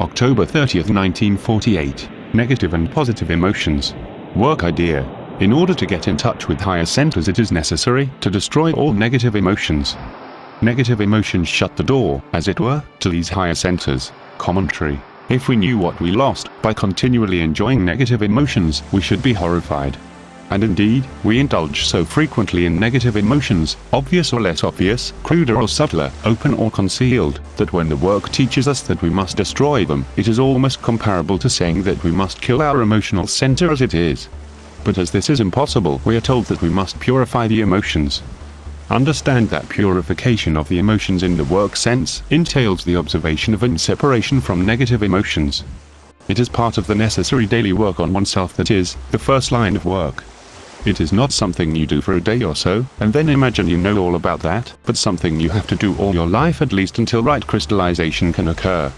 October 30th, 1948. Negative and positive emotions. Work idea. In order to get in touch with higher centers, it is necessary to destroy all negative emotions. Negative emotions shut the door, as it were, to these higher centers. Commentary. If we knew what we lost by continually enjoying negative emotions, we should be horrified. And indeed, we indulge so frequently in negative emotions, obvious or less obvious, cruder or subtler, open or concealed, that when the work teaches us that we must destroy them, it is almost comparable to saying that we must kill our emotional center as it is. But as this is impossible, we are told that we must purify the emotions. Understand that purification of the emotions in the work sense entails the observation of and separation from negative emotions. It is part of the necessary daily work on oneself that is, the first line of work. It is not something you do for a day or so, and then imagine you know all about that, but something you have to do all your life at least until right crystallization can occur.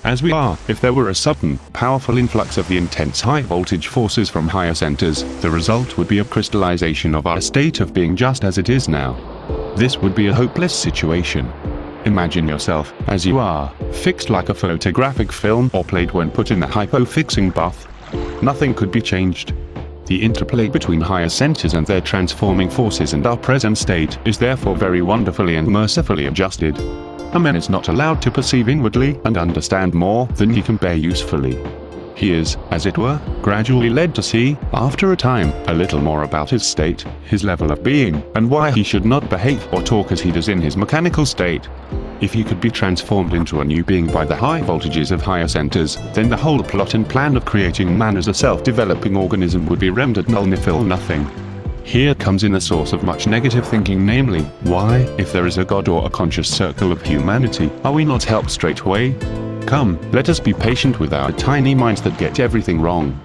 As we are, if there were a sudden, powerful influx of the intense high-voltage forces from higher centers, the result would be a crystallization of our state of being just as it is now. This would be a hopeless situation. Imagine yourself, as you are, fixed like a photographic film or plate when put in the hypo-fixing bath. Nothing could be changed. The interplay between higher centers and their transforming forces and our present state is therefore very wonderfully and mercifully adjusted. A man is not allowed to perceive inwardly and understand more than he can bear usefully. He is, as it were, gradually led to see, after a time, a little more about his state, his level of being, and why he should not behave or talk as he does in his mechanical state. If he could be transformed into a new being by the high voltages of higher centers, then the whole plot and plan of creating man as a self-developing organism would be rendered null nihil nothing. Here comes in the source of much negative thinking, namely, why, if there is a God or a conscious circle of humanity, are we not helped straight away? Come, let us be patient with our tiny minds that get everything wrong.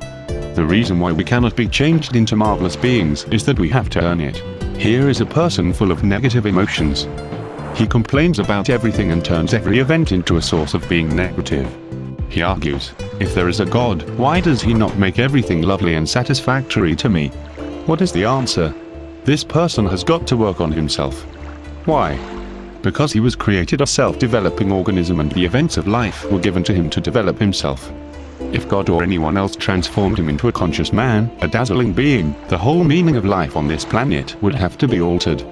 The reason why we cannot be changed into marvelous beings is that we have to earn it. Here is a person full of negative emotions. He complains about everything and turns every event into a source of being negative. He argues, if there is a God, why does he not make everything lovely and satisfactory to me? What is the answer? This person has got to work on himself. Why? Because he was created a self-developing organism and the events of life were given to him to develop himself. If God or anyone else transformed him into a conscious man, a dazzling being, the whole meaning of life on this planet would have to be altered.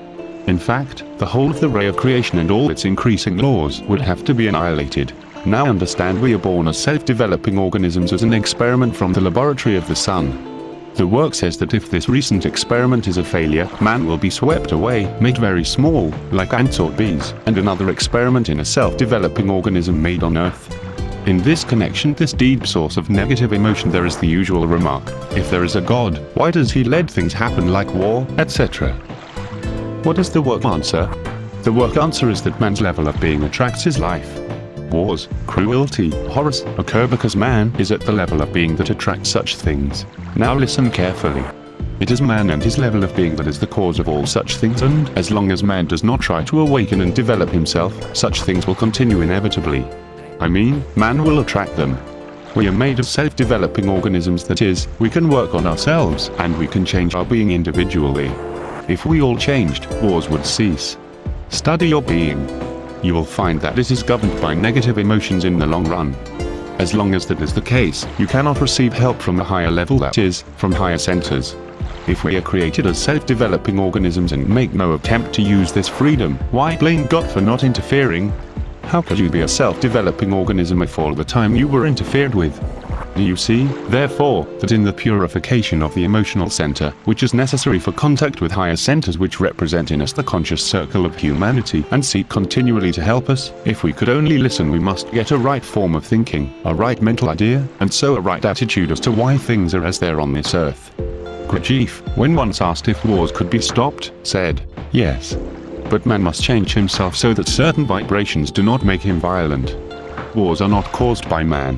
In fact, the whole of the ray of creation and all its increasing laws would have to be annihilated. Now understand, we are born as self-developing organisms as an experiment from the laboratory of the sun. The work says that if this recent experiment is a failure, man will be swept away, made very small, like ants or bees, and another experiment in a self-developing organism made on Earth. In this connection, this deep source of negative emotion, there is the usual remark, if there is a God, why does he let things happen like war, etc.? What is the work answer? The work answer is that man's level of being attracts his life. Wars, cruelty, horrors occur because man is at the level of being that attracts such things. Now listen carefully. It is man and his level of being that is the cause of all such things, and as long as man does not try to awaken and develop himself, such things will continue inevitably. I mean, man will attract them. We are made of self-developing organisms, that is, we can work on ourselves, and we can change our being individually. If we all changed, wars would cease. Study your being. You will find that it is governed by negative emotions in the long run. As long as that is the case, you cannot receive help from a higher level, that is, from higher centers. If we are created as self-developing organisms and make no attempt to use this freedom, why blame God for not interfering? How could you be a self-developing organism if all the time you were interfered with? Do you see, therefore, that in the purification of the emotional center, which is necessary for contact with higher centers which represent in us the conscious circle of humanity and seek continually to help us, if we could only listen, we must get a right form of thinking, a right mental idea, and so a right attitude as to why things are as they are on this earth. Gurdjieff, when once asked if wars could be stopped, said, yes. But man must change himself so that certain vibrations do not make him violent. Wars are not caused by man.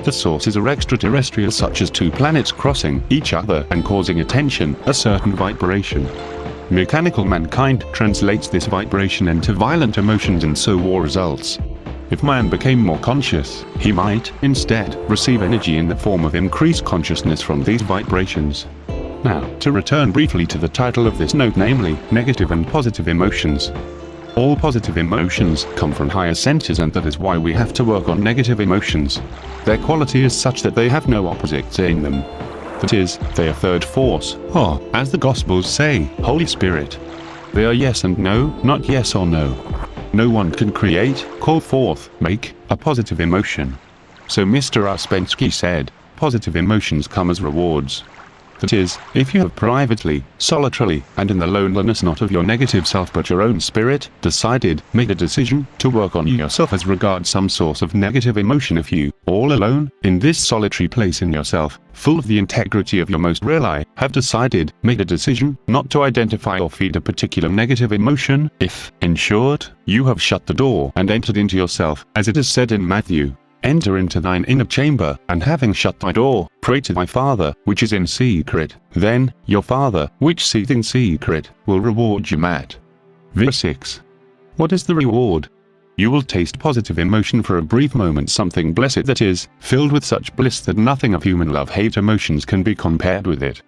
The sources are extraterrestrial, such as two planets crossing each other and causing a tension, a certain vibration. Mechanical mankind translates this vibration into violent emotions, and so war results. If man became more conscious, he might, instead, receive energy in the form of increased consciousness from these vibrations. Now, to return briefly to the title of this note, namely, negative and positive emotions. All positive emotions come from higher centers, and that is why we have to work on negative emotions. Their quality is such that they have no opposite in them. That is, they are third force, or, as the Gospels say, Holy Spirit. They are yes and no, not yes or no. No one can create, call forth, make, a positive emotion. So Mr. Ouspensky said, positive emotions come as rewards. That is, if you have privately, solitarily, and in the loneliness not of your negative self but your own spirit, made a decision, to work on yourself as regards some source of negative emotion, if you, all alone, in this solitary place in yourself, full of the integrity of your most real I, have made a decision, not to identify or feed a particular negative emotion, if, in short, you have shut the door and entered into yourself, as it is said in Matthew, enter into thine inner chamber, and having shut thy door, pray to thy Father, which is in secret, then, your Father, which seeth in secret, will reward you. Matt. Verse 6. What is the reward? You will taste positive emotion for a brief moment, something blessed that is, filled with such bliss that nothing of human love-hate emotions can be compared with it.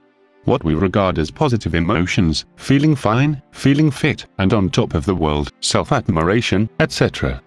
What we regard as positive emotions, feeling fine, feeling fit, and on top of the world, self-admiration, etc.,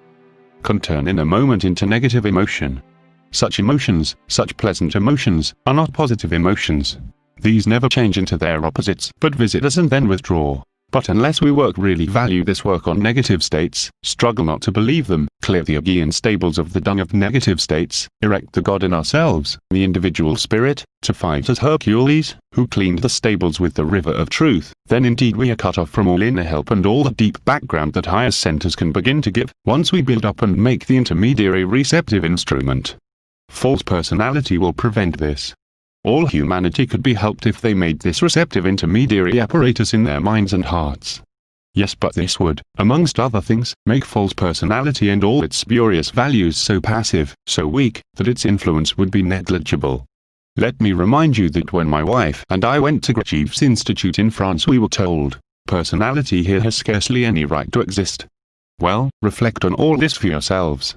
can turn in a moment into negative emotion. Such emotions, such pleasant emotions, are not positive emotions. These never change into their opposites, but visit us and then withdraw. But unless we really value this work on negative states, struggle not to believe them, clear the Aegean stables of the dung of negative states, erect the God in ourselves, the individual spirit, to fight as Hercules, who cleaned the stables with the river of truth, then indeed we are cut off from all inner help and all the deep background that higher centers can begin to give, once we build up and make the intermediary receptive instrument. False personality will prevent this. All humanity could be helped if they made this receptive intermediary apparatus in their minds and hearts. Yes, but this would, amongst other things, make false personality and all its spurious values so passive, so weak, that its influence would be negligible. Let me remind you that when my wife and I went to Gurdjieff's Institute in France, we were told, personality here has scarcely any right to exist. Well, reflect on all this for yourselves.